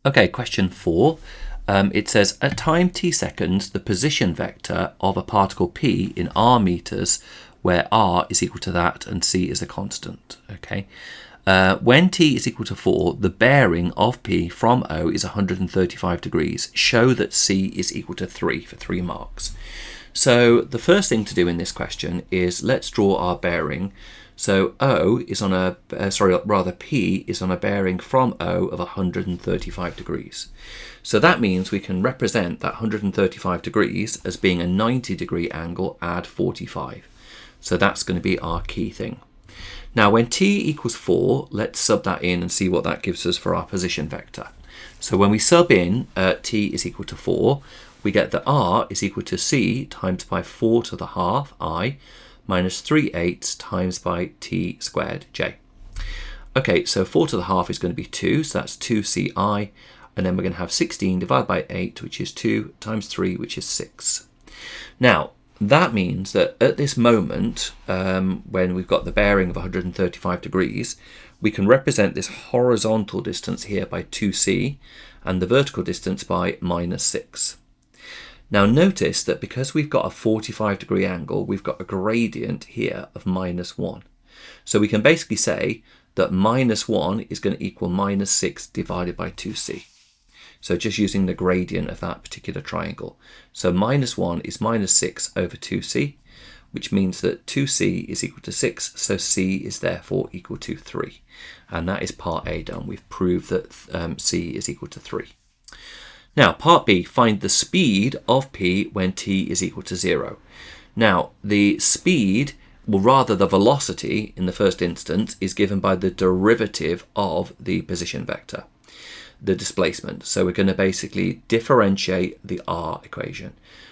Okay, question 4. It says, at time t seconds, the position vector of a particle p in r meters, where r is equal to that and c is a constant. Okay. When t is equal to 4, the bearing of p from O is 135 degrees. Show that c is equal to 3 for 3 marks. So the first thing to do in this question is let's draw our bearing. So O is on a, P is on a bearing from O of 135 degrees. So that means we can represent that 135 degrees as being a 90-degree angle add 45. So that's going to be our key thing. Now when t equals 4, let's sub that in and see what that gives us for our position vector. So when we sub in t is equal to 4, we get that r is equal to c times by 4 to the half I minus 3/8 times by t squared j. Okay, so 4 to the half is going to be 2, so that's 2ci, and then we're going to have 16 divided by 8, which is 2, times 3, which is 6. Now, that means that at this moment, when we've got the bearing of 135 degrees, we can represent this horizontal distance here by 2c, and the vertical distance by minus 6. Now notice that because we've got a 45-degree angle, we've got a gradient here of minus 1. So we can basically say that minus 1 is going to equal minus 6 divided by 2c. So just using the gradient of that particular triangle. So minus 1 is minus 6 over 2c, which means that 2c is equal to 6, so c is therefore equal to 3. And that is part A done. We've proved that c is equal to 3. Now, part B, find the speed of p when t is equal to 0. Now, the speed, well, rather the velocity in the first instance, is given by the derivative of the position vector, the displacement. So we're going to basically differentiate the r equation.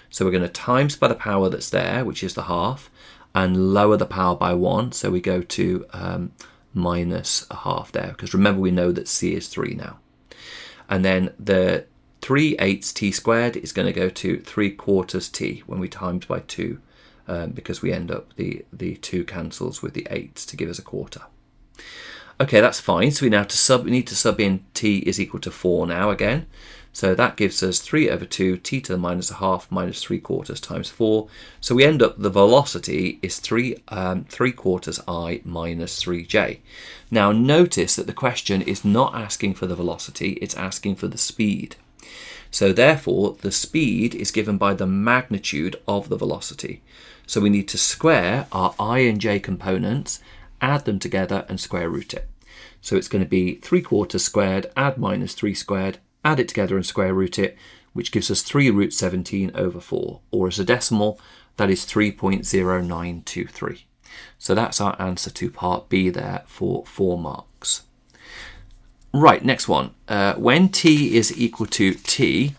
So we're going to times by the power that's there, which is the half, and lower the power by 1. So we go to minus a half there, because remember we know that c is 3 now. And then the 3/8 t squared is going to go to 3/4 t when we times by 2, because we end up the 2 cancels with the 8s to give us a quarter. Okay, that's fine. So we need to sub in t is equal to 4 now again. So that gives us 3 over 2 t to the minus a half minus 3/4 times 4. So we end up the velocity is 3/4 I minus 3j. Now notice that the question is not asking for the velocity, it's asking for the speed. So therefore, the speed is given by the magnitude of the velocity. So we need to square our I and j components, add them together and square root it. So it's going to be 3/4 squared, add minus 3 squared, add it together and square root it, which gives us 3 root 17 over 4. Or as a decimal, that is 3.0923. So that's our answer to part B there for 4 marks. Right, next one. When t is equal to t,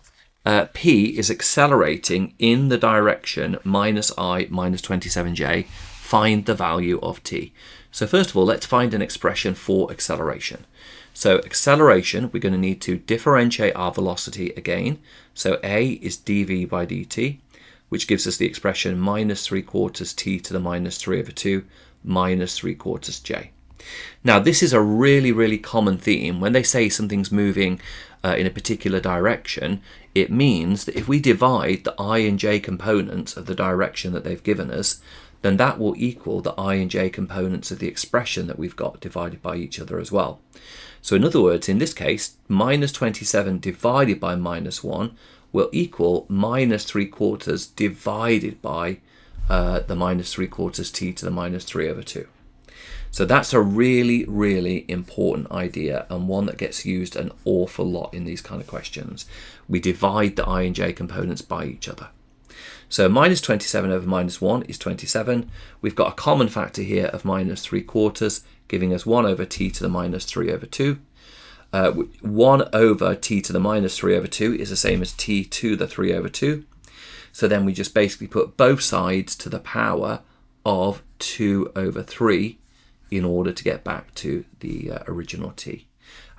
p is accelerating in the direction minus I minus 27j. Find the value of t. So first of all, let's find an expression for acceleration. So acceleration, we're going to need to differentiate our velocity again. So a is dv by dt, which gives us the expression minus 3/4 t to the minus 3 over 2 minus 3/4 j. Now this is a really common theme. When they say something's moving in a particular direction, it means that if we divide the I and j components of the direction that they've given us, then that will equal the I and j components of the expression that we've got divided by each other as well. So in other words, in this case, minus 27 divided by minus 1 will equal minus 3/4 divided by the minus 3/4 t to the minus 3 over 2. So that's a really important idea, and one that gets used an awful lot in these kind of questions. We divide the I and j components by each other. So minus 27 over minus 1 is 27. We've got a common factor here of minus 3/4, giving us 1 over t to the minus 3 over 2. 1 over t to the minus 3 over 2 is the same as t to the 3 over 2. So then we just basically put both sides to the power of 2 over 3 in order to get back to the original t.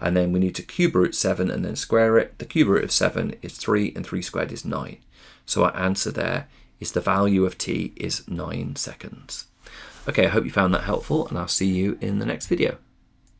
And then we need to cube root 7 and then square it. The cube root of 7 is 3 and 3 squared is 9. So our answer there is the value of t is 9 seconds. Okay, I hope you found that helpful, and I'll see you in the next video.